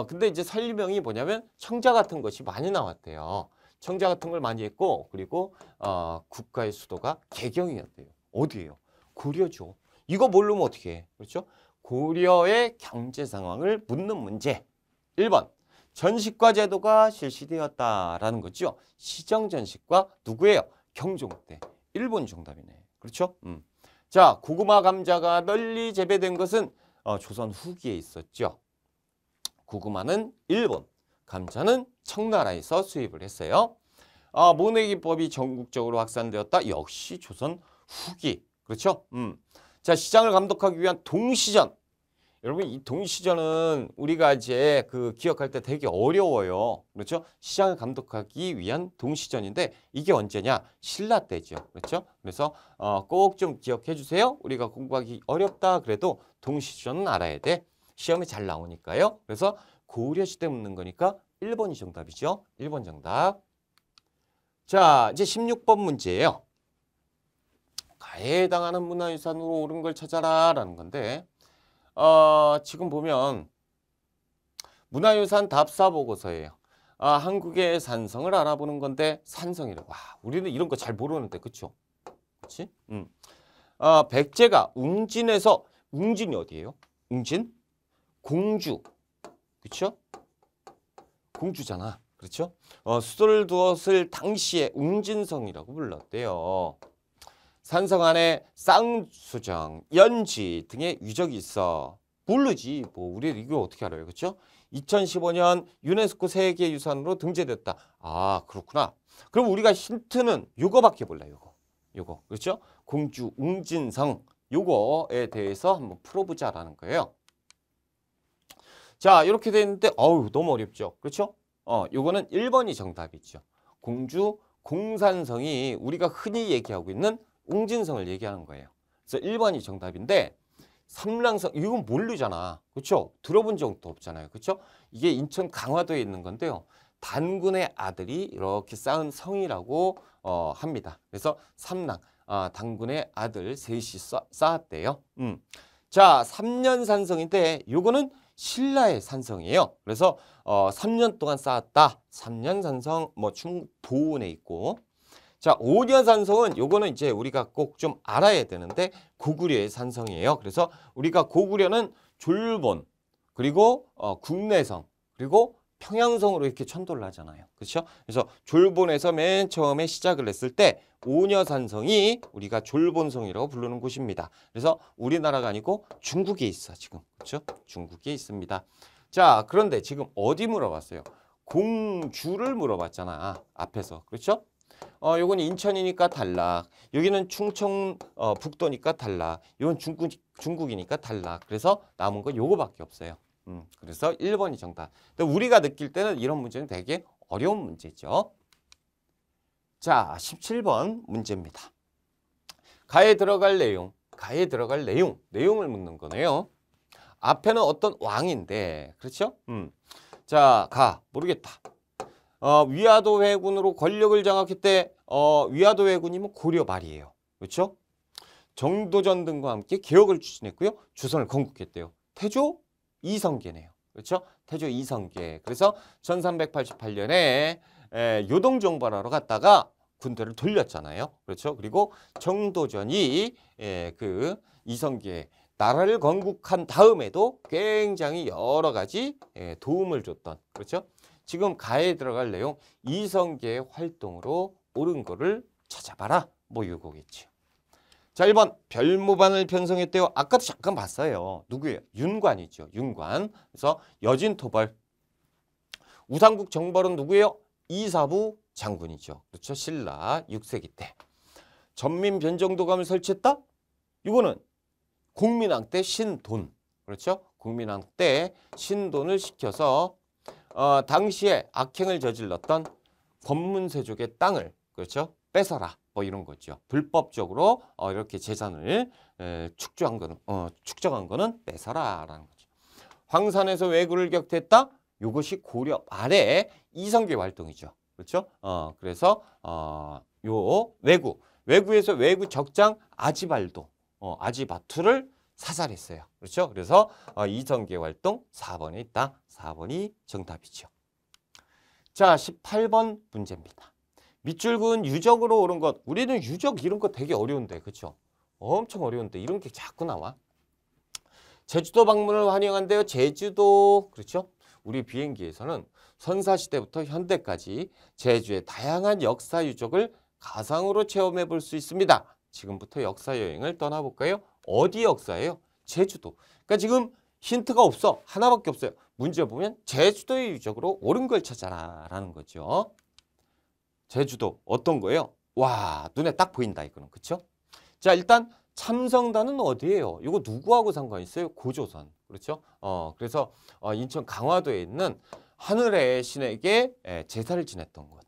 근데 이제 설명이 뭐냐면 청자 같은 것이 많이 나왔대요. 청자 같은 걸 많이 했고, 그리고 국가의 수도가 개경이었대요. 어디예요? 고려죠. 이거 모르면 어떻게 해? 그렇죠? 고려의 경제 상황을 묻는 문제. 1번. 전시과 제도가 실시되었다라는 거죠. 시정전시과 누구예요? 경종 때. 1번 정답이네. 그렇죠? 자, 고구마 감자가 널리 재배된 것은 조선 후기에 있었죠. 고구마는 일본, 감자는 청나라에서 수입을 했어요. 모내기법이 전국적으로 확산되었다. 역시 조선 후기. 그렇죠? 자, 시장을 감독하기 위한 동시전. 여러분, 이 동시전은 우리가 이제 기억할 때 되게 어려워요. 그렇죠? 시장을 감독하기 위한 동시전인데 이게 언제냐? 신라 때죠. 그렇죠? 그래서 꼭 좀 기억해 주세요. 우리가 공부하기 어렵다 그래도 동시전은 알아야 돼. 시험에 잘 나오니까요. 그래서 고려시대 묻는 거니까 1번이 정답이죠. 1번 정답. 자, 이제 16번 문제예요. 가해에 해당하는 문화유산으로 옳은 걸 찾아라 라는 건데 지금 보면 문화유산 답사보고서예요. 한국의 산성을 알아보는 건데 산성이래. 와, 우리는 이런 거 잘 모르는데 그쵸? 그치? 백제가 웅진에서 웅진이 어디예요? 웅진? 공주. 그렇죠? 공주잖아. 그렇죠? 수도를 두었을 당시에 웅진성이라고 불렀대요. 산성 안에 쌍수정, 연지 등의 유적이 있어. 모르지. 뭐 우리 이거 어떻게 알아요? 그렇죠? 2015년 유네스코 세계유산으로 등재됐다. 아, 그렇구나. 그럼 우리가 힌트는 요거밖에 몰라. 요거. 그렇죠? 공주 웅진성 요거에 대해서 한번 풀어보자라는 거예요. 자, 이렇게 돼 있는데 어우, 너무 어렵죠. 그렇죠? 요거는 1번이 정답이죠. 공주 공산성이 우리가 흔히 얘기하고 있는 웅진성을 얘기하는 거예요. 그래서 1번이 정답인데 삼랑성 이건 모르잖아. 그렇죠? 들어본 적도 없잖아요. 그렇죠? 이게 인천 강화도에 있는 건데요. 단군의 아들이 이렇게 쌓은 성이라고 합니다. 그래서 삼랑 단군의 아들 셋이 쌓았대요. 자, 3년 산성인데 요거는 신라의 산성이에요. 그래서 3년 동안 쌓았다. 3년 산성 뭐 충보은에 있고. 자, 5년 산성은 요거는 이제 우리가 꼭 좀 알아야 되는데 고구려의 산성이에요. 그래서 우리가 고구려는 졸본 그리고 국내성 그리고 평양성으로 이렇게 천도를 하잖아요. 그렇죠? 그래서 졸본에서 맨 처음에 시작을 했을 때 5년 산성이 우리가 졸본성이라고 부르는 곳입니다. 그래서 우리나라가 아니고 중국에 있어 지금. 그렇죠? 중국에 있습니다. 자, 그런데 지금 어디 물어봤어요? 공주를 물어봤잖아. 앞에서. 그렇죠? 요건 인천이니까 탈락. 여기는 충청 북도니까 탈락. 이건 중국이니까 탈락. 그래서 남은 거 요거밖에 없어요. 그래서 1번이 정답. 근데 우리가 느낄 때는 이런 문제는 되게 어려운 문제죠. 자, 17번 문제입니다. 가에 들어갈 내용을 묻는 거네요. 앞에는 어떤 왕인데, 그렇죠? 자, 모르겠다. 위화도 회군으로 권력을 장악했대. 위화도 회군이면 고려 말이에요. 그렇죠? 정도전 등과 함께 개혁을 추진했고요. 조선을 건국했대요. 태조 이성계네요. 그렇죠? 태조 이성계. 그래서 1388년에 요동정벌하러 갔다가 군대를 돌렸잖아요. 그렇죠? 그리고 정도전이 그 이성계 나라를 건국한 다음에도 굉장히 여러 가지 도움을 줬던, 그렇죠? 지금 가에 들어갈 내용 이성계의 활동으로 옳은 거를 찾아봐라. 뭐 이거겠죠. 자, 1번 별무반을 편성했대요. 아까도 잠깐 봤어요. 누구예요? 윤관이죠. 윤관. 그래서 여진토벌. 우상국 정벌은 누구예요? 이사부 장군이죠. 그렇죠. 신라 6세기 때. 전민변정도감을 설치했다? 이거는 공민왕 때 신돈. 그렇죠. 공민왕 때 신돈을 시켜서 당시에 악행을 저질렀던 권문세족의 땅을, 그렇죠, 뺏어라. 뭐 이런 거죠. 불법적으로 이렇게 재산을 축적한 거는 뺏어라라는 거죠. 황산에서 왜구를 격퇴했다. 이것이 고려 말에 이성계 활동이죠. 그렇죠? 그래서 요 왜구에서 왜구 적장 아지바투를 사살했어요. 그렇죠? 그래서 이성계 활동 4번에 있다. 4번이 정답이죠. 자, 18번 문제입니다. 밑줄 그은 유적으로 오른 것. 우리는 유적 이런 거 되게 어려운데, 그렇죠? 엄청 어려운데 이런 게 자꾸 나와. 제주도 방문을 환영한대요. 제주도. 그렇죠? 우리 비행기에서는 선사시대부터 현대까지 제주의 다양한 역사 유적을 가상으로 체험해 볼 수 있습니다. 지금부터 역사 여행을 떠나볼까요? 어디 역사예요? 제주도. 그러니까 지금 힌트가 없어. 하나밖에 없어요. 문제 보면 제주도의 유적으로 옳은 걸 찾아라 라는 거죠. 제주도 어떤 거예요? 와, 눈에 딱 보인다 이거는. 그렇죠? 자, 일단 참성단은 어디예요? 이거 누구하고 상관이 있어요? 고조선. 그렇죠? 그래서 인천 강화도에 있는 하늘의 신에게 제사를 지냈던 곳.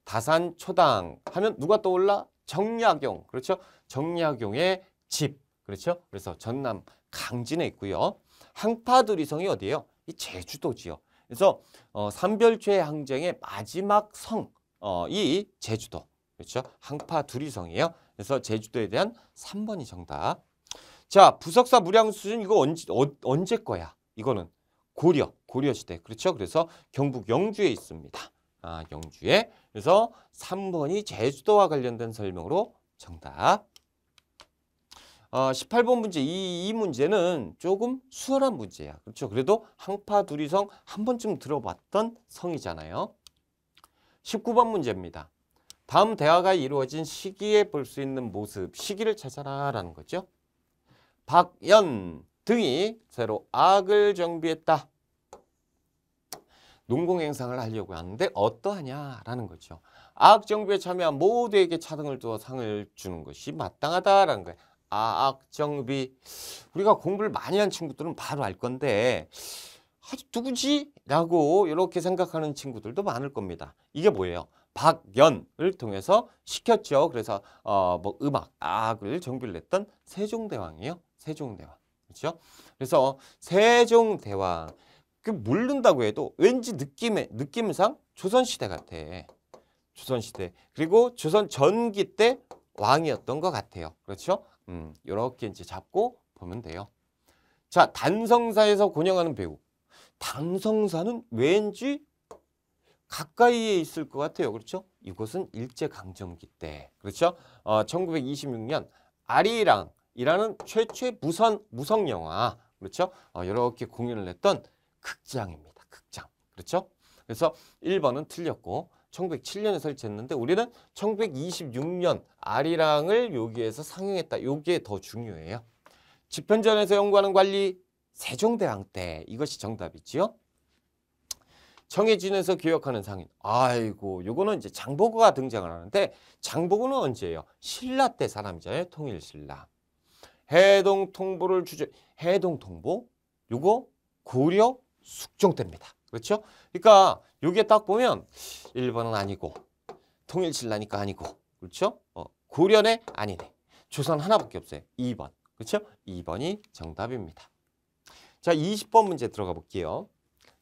다산 초당 하면 누가 떠올라? 정약용. 그렇죠? 정약용의 집. 그렇죠? 그래서 전남 강진에 있고요. 항파두리성이 어디예요? 이 제주도지요. 그래서 삼별초의 항쟁의 마지막 성, 이 제주도. 그렇죠? 항파두리성이에요. 그래서 제주도에 대한 3번이 정답. 자, 부석사 무량수준 이거 언제 거야? 이거는 고려 시대. 그렇죠? 그래서 경북 영주에 있습니다. 영주에. 그래서 3번이 제주도와 관련된 설명으로 정답. 18번 문제 이 문제는 조금 수월한 문제야. 그렇죠? 그래도 항파 두리성 한 번쯤 들어봤던 성이잖아요. 19번 문제입니다. 다음 대화가 이루어진 시기에 볼 수 있는 모습, 시기를 찾아라 라는 거죠. 박연 등이 새로 악을 정비했다. 농공행상을 하려고 하는데 어떠하냐라는 거죠. 악정비에 참여한 모두에게 차등을 두어 상을 주는 것이 마땅하다라는 거예요. 악정비. 우리가 공부를 많이 한 친구들은 바로 알 건데 누구지? 라고 이렇게 생각하는 친구들도 많을 겁니다. 이게 뭐예요? 박연을 통해서 시켰죠. 그래서 뭐 음악, 악을 정비를 냈던 세종대왕이에요. 세종대왕. 그렇죠? 그래서 세종대왕. 그 모른다고 해도 왠지 느낌상 조선시대 같아. 조선시대. 그리고 조선 전기 때 왕이었던 것 같아요. 그렇죠? 이렇게 이제 잡고 보면 돼요. 자, 단성사에서 곤양하는 배우. 단성사는 왠지 가까이에 있을 것 같아요. 그렇죠? 이곳은 일제강점기 때. 그렇죠? 1926년 아리랑이라는 최초의 무성 영화. 그렇죠? 이렇게 공연을 했던 극장입니다. 극장. 그렇죠? 그래서 1번은 틀렸고 1907년에 설치했는데 우리는 1926년 아리랑을 여기에서 상영했다. 이게 더 중요해요. 집현전에서 연구하는 관리 세종대왕 때 이것이 정답이지요. 청해진에서 교역하는 상인. 아이고, 요거는 이제 장보고가 등장을 하는데 장보고는 언제예요? 신라 때 사람이잖아요. 통일신라. 해동통보를 해동통보? 요거 고려 숙종 때입니다. 그렇죠? 그러니까 요게 딱 보면 1번은 아니고 통일신라니까 아니고 그렇죠? 고려네 아니네. 조선 하나밖에 없어요. 2번. 그렇죠? 2번이 정답입니다. 자, 20번 문제 들어가 볼게요.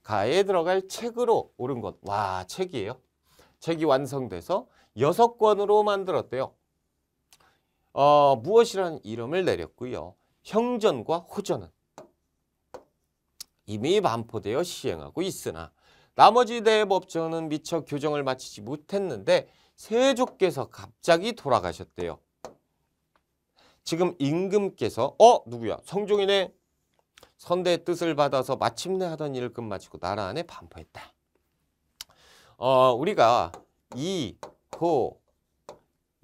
가에 들어갈 책으로 옳은 것. 와, 책이에요. 책이 완성돼서 6권으로 만들었대요. 무엇이라는 이름을 내렸고요. 형전과 호전은 이미 반포되어 시행하고 있으나 나머지 대법전은 미처 교정을 마치지 못했는데 세조께서 갑자기 돌아가셨대요. 지금 임금께서 누구야? 성종이네. 선대의 뜻을 받아서 마침내 하던 일을 끝마치고 나라 안에 반포했다. 우리가 이, 호,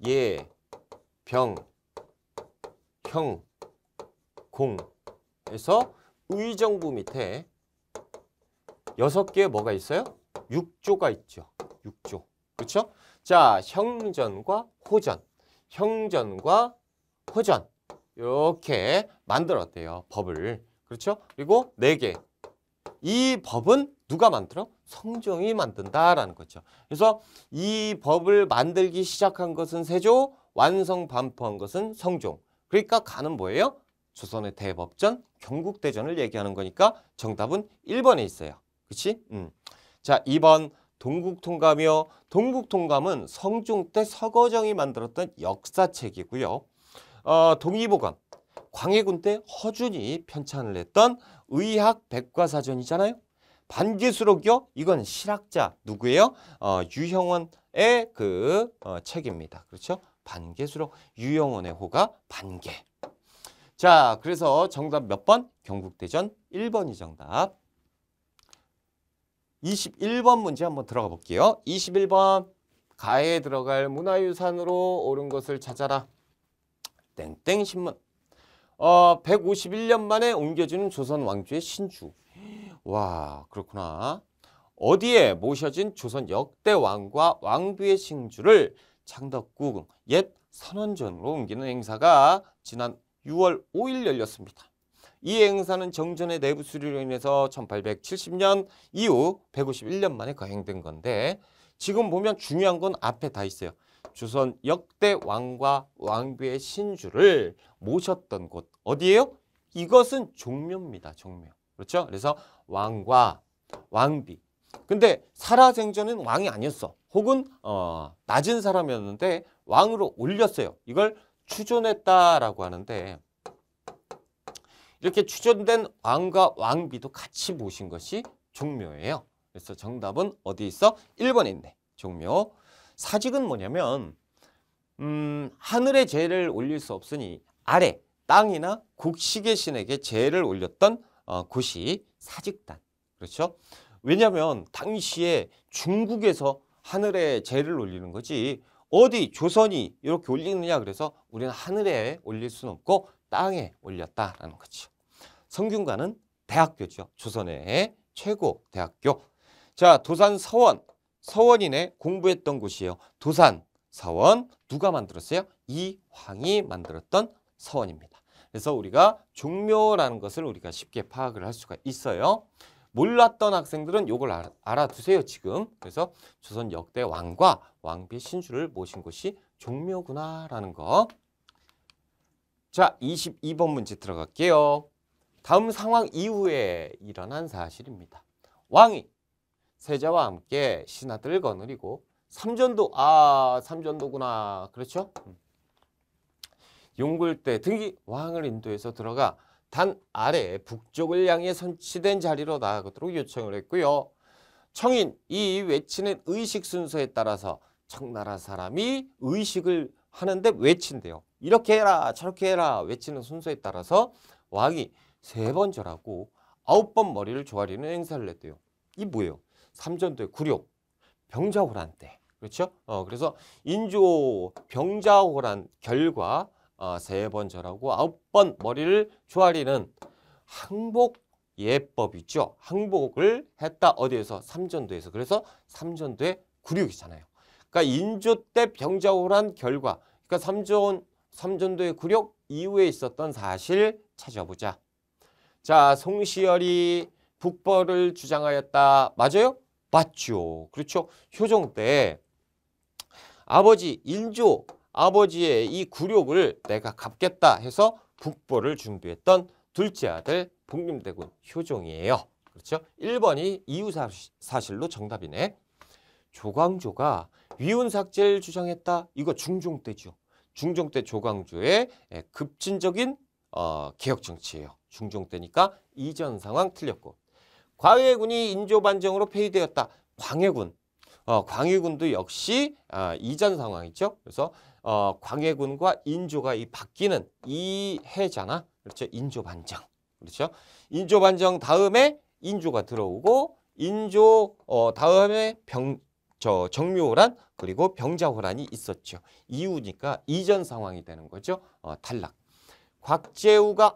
예, 병, 형, 공에서 의정부 밑에 6개의 뭐가 있어요? 6조가 있죠. 6조. 그렇죠? 자, 형전과 호전. 형전과 호전. 이렇게 만들었대요. 법을. 그렇죠? 그리고 4개. 이 법은 누가 만들어? 성종이 만든다라는 거죠. 그래서 이 법을 만들기 시작한 것은 세조, 완성 반포한 것은 성종. 그러니까 가는 뭐예요? 조선의 대법전, 경국대전을 얘기하는 거니까 정답은 1번에 있어요. 그렇지? 자, 2번 동국통감이요. 동국통감은 성종 때 서거정이 만들었던 역사책이고요. 동의보감. 광해군 때 허준이 편찬을 했던 의학 백과사전이잖아요. 반개수록이요. 이건 실학자 누구예요? 유형원의 그 책입니다. 그렇죠? 반개수록 유형원의 호가 반개. 자, 그래서 정답 몇 번? 경국대전 1번이 정답. 21번 문제 한번 들어가 볼게요. 21번. 가에 들어갈 문화유산으로 옳은 것을 찾아라. 땡땡 신문. 151년 만에 옮겨지는 조선 왕조의 신주. 와, 그렇구나. 어디에 모셔진 조선 역대 왕과 왕비의 신주를 창덕궁 옛 선원전으로 옮기는 행사가 지난 6월 5일 열렸습니다. 이 행사는 정전의 내부 수리로 인해서 1870년 이후 151년 만에 거행된 건데 지금 보면 중요한 건 앞에 다 있어요. 조선 역대 왕과 왕비의 신주를 모셨던 곳 어디예요? 이것은 종묘입니다. 종묘. 그렇죠? 그래서 왕과 왕비. 근데 살아생전은 왕이 아니었어. 혹은 낮은 사람이었는데 왕으로 올렸어요. 이걸 추존했다라고 하는데 이렇게 추존된 왕과 왕비도 같이 모신 것이 종묘예요. 그래서 정답은 어디 있어? 1번에 있네. 종묘. 사직은 뭐냐면 하늘에 제를 올릴 수 없으니 아래 땅이나 곡식의 신에게 제를 올렸던 곳이 사직단. 그렇죠? 왜냐하면 당시에 중국에서 하늘에 제를 올리는 거지 어디 조선이 이렇게 올리느냐 그래서 우리는 하늘에 올릴 수는 없고 땅에 올렸다라는 거죠. 성균관은 대학교죠. 조선의 최고 대학교. 자, 도산 서원. 서원인의 공부했던 곳이에요. 도산, 서원 누가 만들었어요? 이황이 만들었던 서원입니다. 그래서 우리가 종묘라는 것을 우리가 쉽게 파악을 할 수가 있어요. 몰랐던 학생들은 이걸 알아두세요 지금. 그래서 조선 역대 왕과 왕비 신주를 모신 곳이 종묘구나라는 거. 자, 22번 문제 들어갈게요. 다음 상황 이후에 일어난 사실입니다. 왕이 세자와 함께 신하들을 거느리고 삼전도, 삼전도구나. 그렇죠? 용굴대 등이 왕을 인도해서 들어가 단 아래 북쪽을 향해 선치된 자리로 나아가도록 요청을 했고요. 청인, 이 외치는 의식 순서에 따라서 청나라 사람이 의식을 하는데 외친대요. 이렇게 해라 저렇게 해라 외치는 순서에 따라서 왕이 3번 절하고 9번 머리를 조아리는 행사를 했대요. 이 뭐예요? 삼전도의 굴욕, 병자호란 때. 그렇죠? 그래서 인조 병자호란 결과 3번 절하고 9번 머리를 조아리는 항복 예법이죠. 항복을 했다. 어디에서? 삼전도에서. 그래서 삼전도의 굴욕이잖아요. 그러니까 인조 때 병자호란 결과, 그러니까 삼전도의 굴욕 이후에 있었던 사실 찾아보자. 자, 송시열이 북벌을 주장하였다. 맞아요? 맞죠. 그렇죠. 효종 때 아버지 인조 아버지의 이 굴욕을 내가 갚겠다 해서 북벌을 준비했던 둘째 아들 복림대군 효종이에요. 그렇죠. 1번이 이유사실로 정답이네. 조광조가 위훈삭제를 주장했다. 이거 중종 때죠. 중종 때 조광조의 급진적인 개혁정치예요. 중종 때니까 이전 상황 틀렸고. 광해군이 인조반정으로 폐위되었다. 광해군. 광해군도 역시 이전 상황이죠. 그래서 광해군과 인조가 이 바뀌는 이 해잖아. 그렇죠. 인조반정. 그렇죠. 인조반정 다음에 인조가 들어오고 인조 다음에 정묘호란 그리고 병자호란이 있었죠. 이후니까 이전 상황이 되는 거죠. 탈락. 곽재우가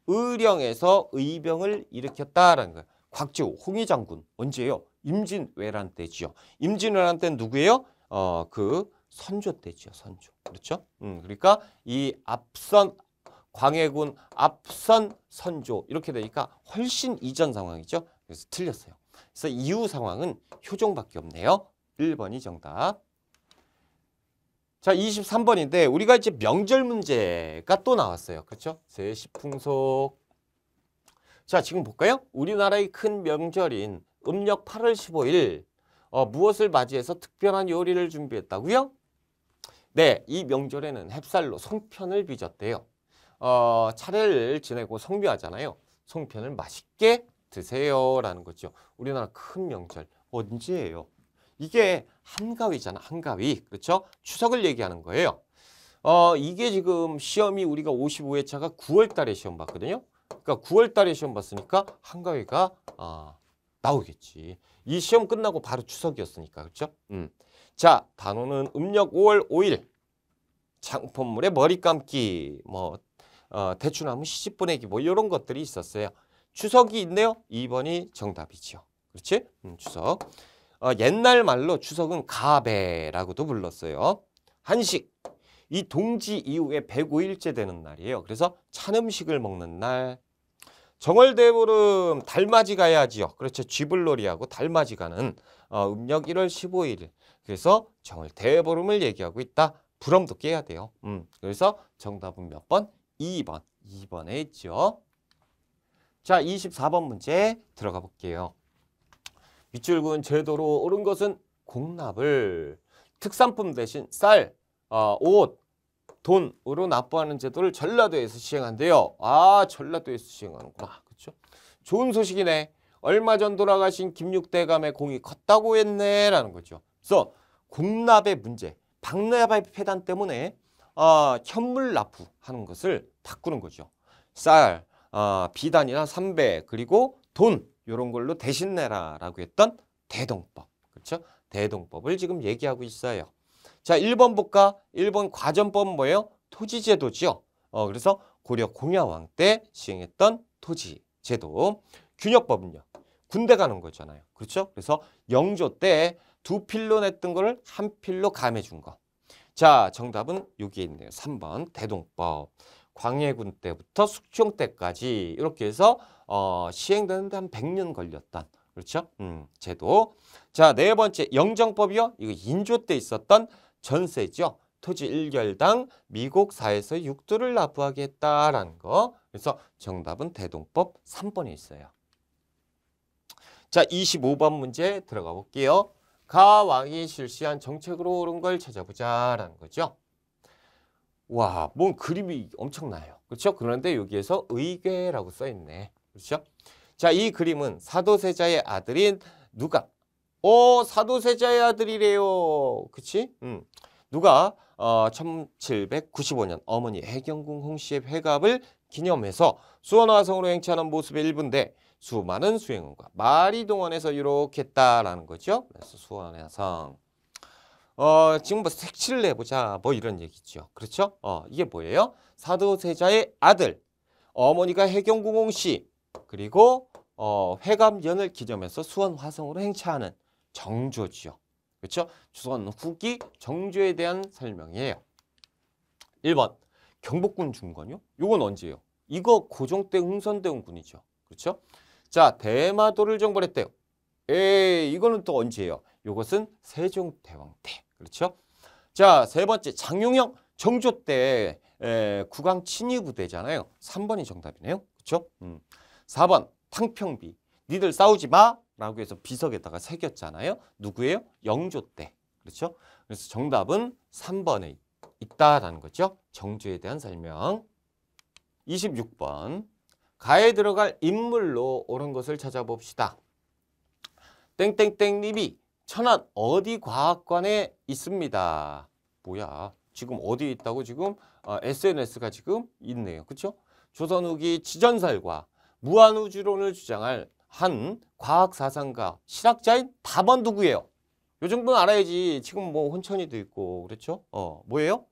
의령에서 의병을 일으켰다라는 거예요. 곽재우, 홍의장군 언제예요? 임진왜란 때지요. 임진왜란 때는 누구예요? 그 선조 때지요. 선조. 그렇죠? 그러니까 이 앞선 광해군, 앞선 선조 이렇게 되니까 훨씬 이전 상황이죠. 그래서 틀렸어요. 그래서 이후 상황은 효종밖에 없네요. 1번이 정답. 자, 23번인데 우리가 이제 명절 문제가 또 나왔어요. 그렇죠? 세시풍속. 자, 지금 볼까요? 우리나라의 큰 명절인 음력 8월 15일 무엇을 맞이해서 특별한 요리를 준비했다고요? 네, 이 명절에는 햅쌀로 송편을 빚었대요. 차례를 지내고 성묘하잖아요. 송편을 맛있게 드세요라는 거죠. 우리나라 큰 명절 언제예요? 이게 한가위잖아. 한가위. 그렇죠? 추석을 얘기하는 거예요. 이게 지금 시험이 우리가 55회차가 9월 달에 시험 봤거든요. 그러니까 9월 달에 시험 봤으니까 한가위가 나오겠지. 이 시험 끝나고 바로 추석이었으니까. 그렇죠? 자, 단오는 음력 5월 5일. 창포물에 머리 감기, 대추나무 시집 보내기 이런 것들이 있었어요. 추석이 있네요. 2번이 정답이죠. 그렇지? 추석. 옛날 말로 추석은 가배라고도 불렀어요. 한식. 이 동지 이후에 105일째 되는 날이에요. 그래서 찬 음식을 먹는 날. 정월대보름 달맞이 가야지요. 그렇죠. 쥐불놀이하고 달맞이 가는 음력 1월 15일. 그래서 정월대보름을 얘기하고 있다. 불엄도 깨야 돼요. 그래서 정답은 몇 번? 2번. 2번에 있죠. 자, 24번 문제 들어가 볼게요. 밑줄근 제도로 옳은 것은 공납을 특산품 대신 쌀, 옷, 돈으로 납부하는 제도를 전라도에서 시행한대요. 전라도에서 시행하는구나. 그렇죠? 좋은 소식이네. 얼마 전 돌아가신 김육대감의 공이 컸다고 했네 라는 거죠. 그래서 공납의 문제, 박나라의 폐단 때문에 현물 납부하는 것을 바꾸는 거죠. 쌀, 비단이나 삼배 그리고 돈 이런 걸로 대신 내라라고 했던 대동법. 그렇죠? 대동법을 지금 얘기하고 있어요. 자, 1번 볼까? 1번 과전법은 뭐예요? 토지제도죠. 그래서 고려 공야왕 때 시행했던 토지제도. 균역법은요. 군대 가는 거잖아요. 그렇죠? 그래서 영조 때 2필로 냈던 거를 1필로 감해 준 거. 자, 정답은 여기에 있네요. 3번 대동법. 광해군 때부터 숙종 때까지 이렇게 해서 시행되는데 한 100년 걸렸던 그렇죠? 제도. 자, 네 번째 영정법이요. 이거 인조 때 있었던 전세죠. 토지 1결당 미국 4에서 6도를 납부하게 했다라는 거. 그래서 정답은 대동법 3번에 있어요. 자, 25번 문제 들어가 볼게요. 가 왕이 실시한 정책으로 옳은 걸 찾아보자라는 거죠. 와, 뭔 그림이 엄청나요. 그렇죠? 그런데 여기에서 의궤라고 써 있네. 그렇죠? 자, 이 그림은 사도세자의 아들인 누가? 사도세자의 아들이래요. 그치? 누가 1795년 어머니 해경궁 홍씨의 회갑을 기념해서 수원화성으로 행차하는 모습의 일부인데 수많은 수행원과 말이 동원해서 이렇게 했다라는 거죠. 그래서 수원화성. 지금 뭐 색칠을 내보자 뭐 이런 얘기죠. 그렇죠? 이게 뭐예요? 사도세자의 아들, 어머니가 해경궁 홍씨, 그리고 회갑연을 기념해서 수원화성으로 행차하는 정조지요. 그렇죠? 조선 후기 정조에 대한 설명이에요. 1번 경복궁 중건요. 요건 언제예요? 이거 고종 때 흥선대원 군이죠. 그렇죠? 자, 대마도를 정벌했대요. 이거는 또 언제예요? 요것은 세종대왕 때. 그렇죠? 자, 세 번째 장용영 정조 때 국왕 친위 부대잖아요. 3번이 정답이네요. 그렇죠? 4번 탕평비. 니들 싸우지 마 라고 해서 비석에다가 새겼잖아요. 누구예요? 영조 때. 그렇죠? 그래서 정답은 3번에 있다라는 거죠. 정조에 대한 설명. 26번. 가에 들어갈 인물로 옳은 것을 찾아봅시다. 땡땡땡님이 천안 어디 과학관에 있습니다. 뭐야? 지금 어디에 있다고 지금 SNS가 지금 있네요. 그렇죠? 조선 후기 지전설과 무한우주론을 주장할 한 과학사상가 실학자인 답은 누구예요? 요 정도는 알아야지. 지금 뭐 혼천이도 있고 그렇죠? 뭐예요?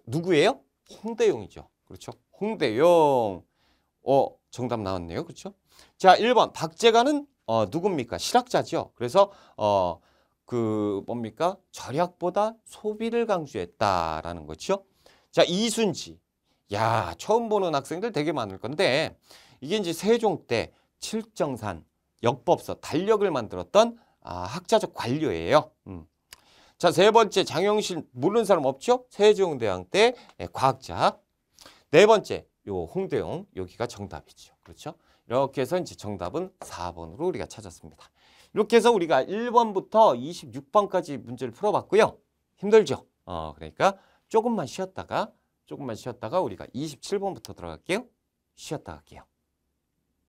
누구예요? 홍대용이죠. 그렇죠? 홍대용. 정답 나왔네요. 그렇죠? 자, 1번 박제가는 누굽니까? 실학자죠. 그래서 뭡니까? 절약보다 소비를 강조했다라는 거죠. 자, 이순지. 야, 처음 보는 학생들 되게 많을 건데 이게 이제 세종 때 칠정산 역법서 달력을 만들었던 학자적 관료예요. 자, 세 번째 장영실 모르는 사람 없죠? 세종대왕 때 과학자. 네 번째 요 홍대용 여기가 정답이죠. 그렇죠? 이렇게 해서 이제 정답은 4번으로 우리가 찾았습니다. 이렇게 해서 우리가 1번부터 26번까지 문제를 풀어봤고요. 힘들죠? 그러니까 조금만 쉬었다가 우리가 27번부터 들어갈게요. 쉬었다 갈게요.